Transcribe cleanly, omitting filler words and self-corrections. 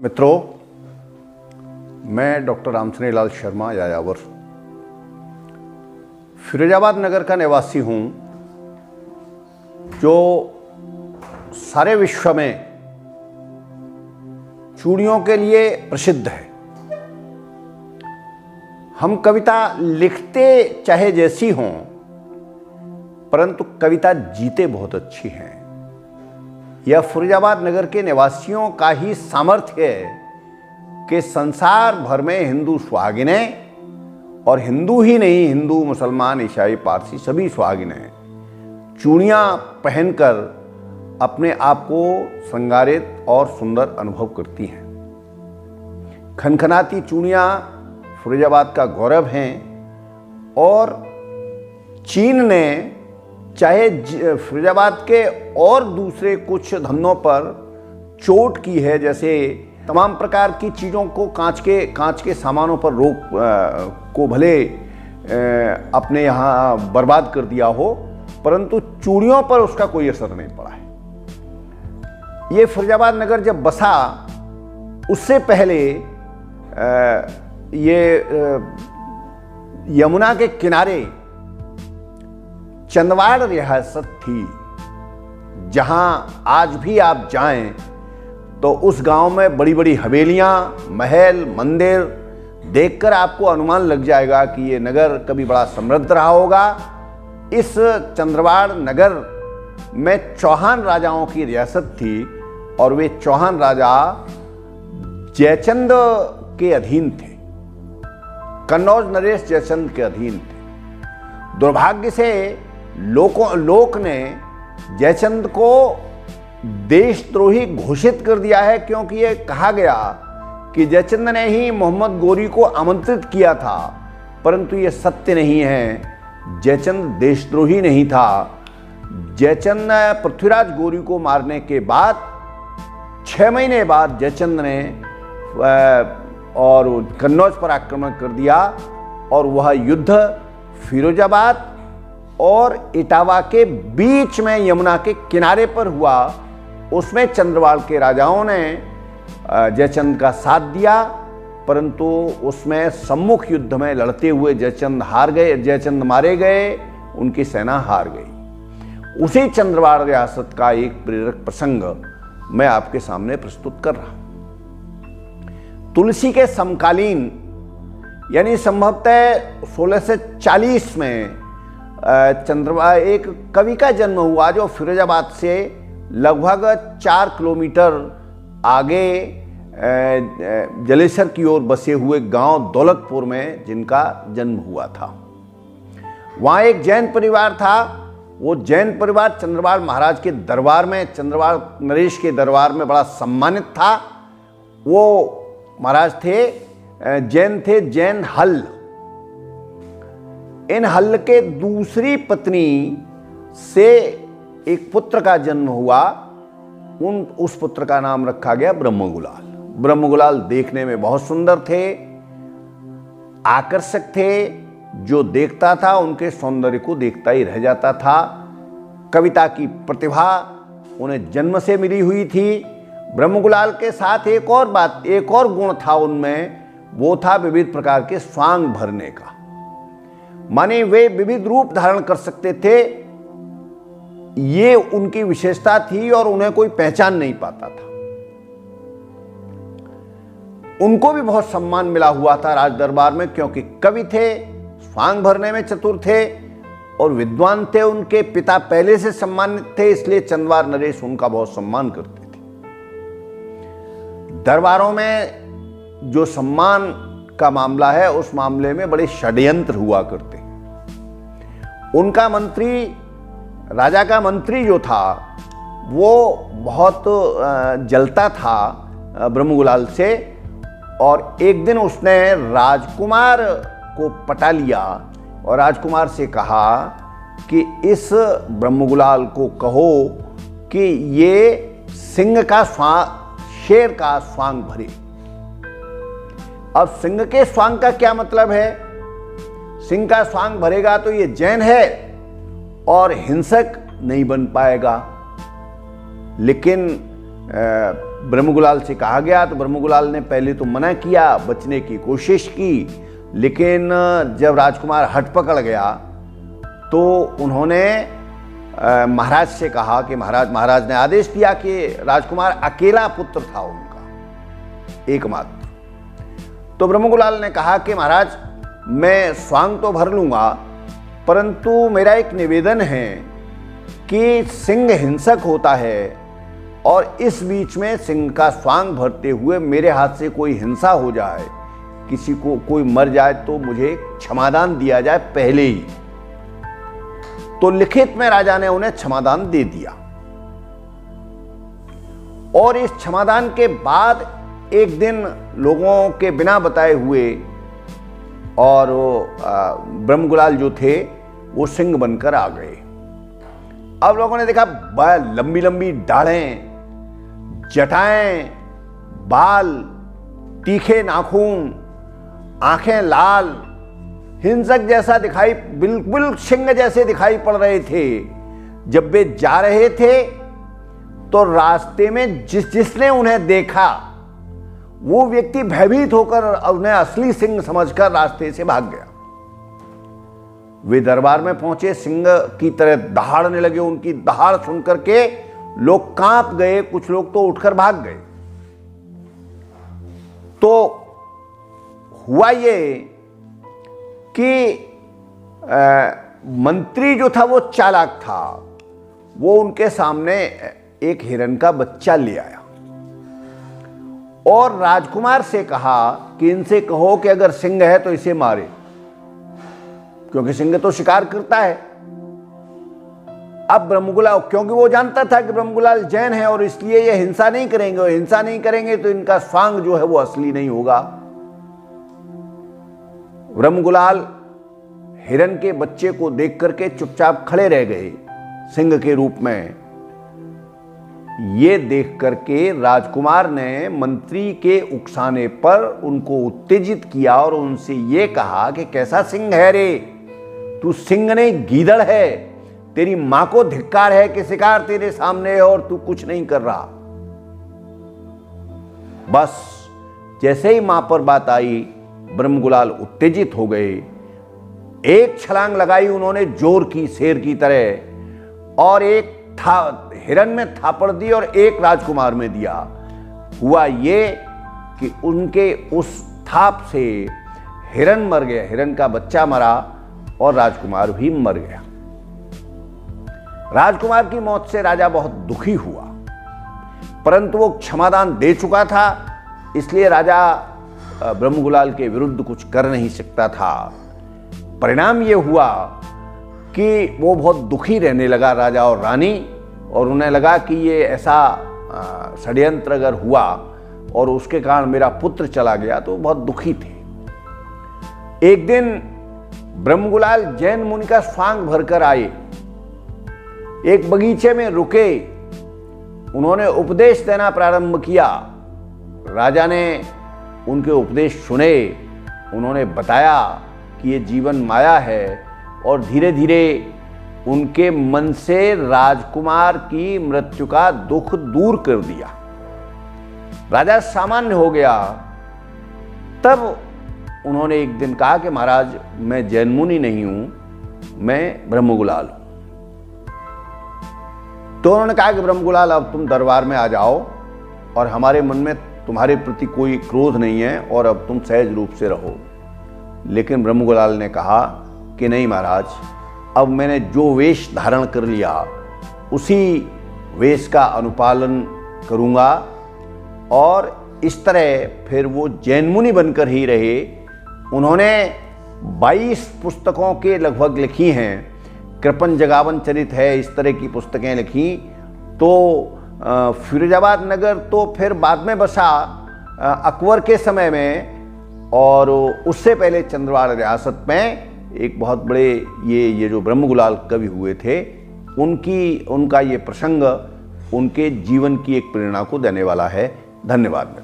मित्रों, मैं डॉक्टर रामसनेहीलाल शर्मा यायावर फिरोजाबाद नगर का निवासी हूँ, जो सारे विश्व में चूड़ियों के लिए प्रसिद्ध है। हम कविता लिखते चाहे जैसी हों, परंतु कविता जीते बहुत अच्छी हैं। यह फिरोजाबाद नगर के निवासियों का ही सामर्थ्य है कि संसार भर में हिंदू सुहागिनें, और हिंदू ही नहीं, हिंदू, मुसलमान, ईसाई, पारसी सभी सुहागिनें चूड़ियाँ पहनकर अपने आप को श्रृंगारित और सुंदर अनुभव करती हैं। खनखनाती चूड़ियाँ फिरोजाबाद का गौरव हैं, और चीन ने चाहे फिरोजाबाद के और दूसरे कुछ धंधों पर चोट की है, जैसे तमाम प्रकार की चीज़ों को कांच के सामानों पर रोक को भले अपने यहाँ बर्बाद कर दिया हो, परंतु चूड़ियों पर उसका कोई असर नहीं पड़ा है। ये फिरोजाबाद नगर जब बसा, उससे पहले ये यमुना के किनारे चंदवाड़ रियासत थी। जहां आज भी आप जाएं तो उस गांव में बड़ी बड़ी हवेलियां, महल, मंदिर देखकर आपको अनुमान लग जाएगा कि ये नगर कभी बड़ा समृद्ध रहा होगा। इस चंद्रवाड़ नगर में चौहान राजाओं की रियासत थी, और वे चौहान राजा जयचंद के अधीन थे, कन्नौज नरेश जयचंद के अधीन थे। दुर्भाग्य से लोक ने जयचंद को देशद्रोही घोषित कर दिया है, क्योंकि ये कहा गया कि जयचंद ने ही मोहम्मद गोरी को आमंत्रित किया था, परंतु ये सत्य नहीं है। जयचंद देशद्रोही नहीं था। जयचंद ने पृथ्वीराज गोरी को मारने के बाद 6 महीने बाद जयचंद ने और कन्नौज पर आक्रमण कर दिया, और वह युद्ध फिरोजाबाद और इटावा के बीच में यमुना के किनारे पर हुआ। उसमें चंद्रवाड़ के राजाओं ने जयचंद का साथ दिया, परंतु उसमें सम्मुख युद्ध में लड़ते हुए जयचंद मारे गए, उनकी सेना हार गई। उसी चंद्रवाड़ रियासत का एक प्रेरक प्रसंग मैं आपके सामने प्रस्तुत कर रहा हूं। तुलसी के समकालीन, यानी संभवतः 1640 में एक कवि का जन्म हुआ, जो फिरोजाबाद से लगभग 4 किलोमीटर आगे जलेसर की ओर बसे हुए गांव दौलतपुर में जिनका जन्म हुआ था। वहाँ एक जैन परिवार था। वो जैन परिवार चंद्रवाड़ महाराज के दरबार में, चंद्रवाड़ नरेश के दरबार में बड़ा सम्मानित था। वो महाराज थे जैन हल। इन हल के दूसरी पत्नी से एक पुत्र का जन्म हुआ। उस पुत्र का नाम रखा गया ब्रह्मगुलाल। ब्रह्मगुलाल देखने में बहुत सुंदर थे, आकर्षक थे। जो देखता था उनके सौंदर्य को देखता ही रह जाता था। कविता की प्रतिभा उन्हें जन्म से मिली हुई थी। ब्रह्मगुलाल के साथ एक और गुण था उनमें, वो था विविध प्रकार के स्वांग भरने का। माने वे विविध रूप धारण कर सकते थे, ये उनकी विशेषता थी, और उन्हें कोई पहचान नहीं पाता था। उनको भी बहुत सम्मान मिला हुआ था राज दरबार में, क्योंकि कवि थे, स्वांग भरने में चतुर थे और विद्वान थे। उनके पिता पहले से सम्मानित थे, इसलिए चंद्रवाड़ नरेश उनका बहुत सम्मान करते थे। दरबारों में जो सम्मान का मामला है, उस मामले में बड़े षड्यंत्र हुआ करते हैं। उनका मंत्री, राजा का मंत्री जो था, वो बहुत जलता था ब्रह्मगुलाल से, और एक दिन उसने राजकुमार को पटा लिया और राजकुमार से कहा कि इस ब्रह्मगुलाल को कहो कि ये शेर का स्वांग भरे। अब सिंह के स्वांग का क्या मतलब है? सिंह का स्वांग भरेगा तो ये जैन है और हिंसक नहीं बन पाएगा। लेकिन ब्रह्मगुलाल से कहा गया तो ब्रह्मगुलाल ने पहले तो मना किया, बचने की कोशिश की, लेकिन जब राजकुमार हट पकड़ गया तो उन्होंने महाराज से कहा कि महाराज ने आदेश दिया कि राजकुमार अकेला पुत्र था उनका, एकमात्र। तो ब्रह्मगुलाल ने कहा कि महाराज मैं स्वांग तो भर लूंगा, परंतु मेरा एक निवेदन है कि सिंह हिंसक होता है और इस बीच में सिंह का स्वांग भरते हुए मेरे हाथ से कोई हिंसा हो जाए, किसी को कोई मर जाए तो मुझे क्षमादान दिया जाए पहले ही। तो लिखित में राजा ने उन्हें क्षमादान दे दिया और इस क्षमादान के बाद एक दिन लोगों के बिना बताए हुए और ब्रह्मगुलाल जो थे वो सिंह बनकर आ गए। अब लोगों ने देखा लंबी लंबी दाढ़ें, जटाएं, बाल, तीखे नाखून, आंखें लाल, हिंसक जैसा दिखाई, बिल्कुल सिंह जैसे दिखाई पड़ रहे थे। जब वे जा रहे थे तो रास्ते में जिसने उन्हें देखा वो व्यक्ति भयभीत होकर उन्हें असली सिंह समझकर रास्ते से भाग गया। वे दरबार में पहुंचे, सिंह की तरह दहाड़ने लगे। उनकी दहाड़ सुनकर के लोग कांप गए, कुछ लोग तो उठकर भाग गए। तो हुआ ये कि मंत्री जो था वो चालाक था, वो उनके सामने एक हिरन का बच्चा ले आया और राजकुमार से कहा कि इनसे कहो कि अगर सिंह है तो इसे मारे, क्योंकि सिंह तो शिकार करता है। अब ब्रह्मगुलाल, क्योंकि वो जानता था कि ब्रह्मगुलाल जैन है और इसलिए ये हिंसा नहीं करेंगे, और हिंसा नहीं करेंगे तो इनका स्वांग जो है वो असली नहीं होगा। ब्रह्मगुलाल हिरन के बच्चे को देख करके चुपचाप खड़े रह गए सिंह के रूप में। ये देख करके राजकुमार ने मंत्री के उकसाने पर उनको उत्तेजित किया और उनसे ये कहा कि कैसा सिंह है रे, तू सिंह नहीं गीदड़ है, तेरी मां को धिक्कार है कि शिकार तेरे सामने है और तू कुछ नहीं कर रहा। बस जैसे ही मां पर बात आई ब्रह्मगुलाल उत्तेजित हो गए। एक छलांग लगाई उन्होंने जोर की, शेर की तरह, और एक हिरन में थापड़ दी और एक राजकुमार में दिया। हुआ ये कि उनके उस थाप से हिरन मर गया, हिरन का बच्चा मरा और राजकुमार भी मर गया। राजकुमार की मौत से राजा बहुत दुखी हुआ, परंतु वो क्षमादान दे चुका था, इसलिए राजा ब्रह्मगुलाल के विरुद्ध कुछ कर नहीं सकता था। परिणाम ये हुआ कि वो बहुत दुखी रहने लगा राजा और रानी, और उन्हें लगा कि ये ऐसा षड्यंत्र अगर हुआ और उसके कारण मेरा पुत्र चला गया तो बहुत दुखी थे। एक दिन ब्रह्मगुलाल जैन मुनि का स्वांग भरकर आए, एक बगीचे में रुके, उन्होंने उपदेश देना प्रारंभ किया। राजा ने उनके उपदेश सुने, उन्होंने बताया कि ये जीवन माया है, और धीरे धीरे उनके मन से राजकुमार की मृत्यु का दुख दूर कर दिया। राजा सामान्य हो गया। तब उन्होंने एक दिन कहा कि महाराज मैं जैन मुनि नहीं हूं, मैं ब्रह्मगुलाल हूं। तो उन्होंने कहा कि ब्रह्मगुलाल अब तुम दरबार में आ जाओ, और हमारे मन में तुम्हारे प्रति कोई क्रोध नहीं है और अब तुम सहज रूप से रहो। लेकिन ब्रह्मगुलाल ने कहा कि नहीं महाराज, अब मैंने जो वेश धारण कर लिया उसी वेश का अनुपालन करूंगा, और इस तरह फिर वो जैन मुनि बनकर ही रहे। उन्होंने 22 पुस्तकों के लगभग लिखी हैं, कृपन जगावन चरित है, इस तरह की पुस्तकें लिखी। तो फिरोजाबाद नगर तो फिर बाद में बसा अकबर के समय में, और उससे पहले चंद्रवाड़ रियासत में एक बहुत बड़े ये जो ब्रह्मगुलाल कवि हुए थे, उनका ये प्रसंग उनके जीवन की एक प्रेरणा को देने वाला है। धन्यवाद।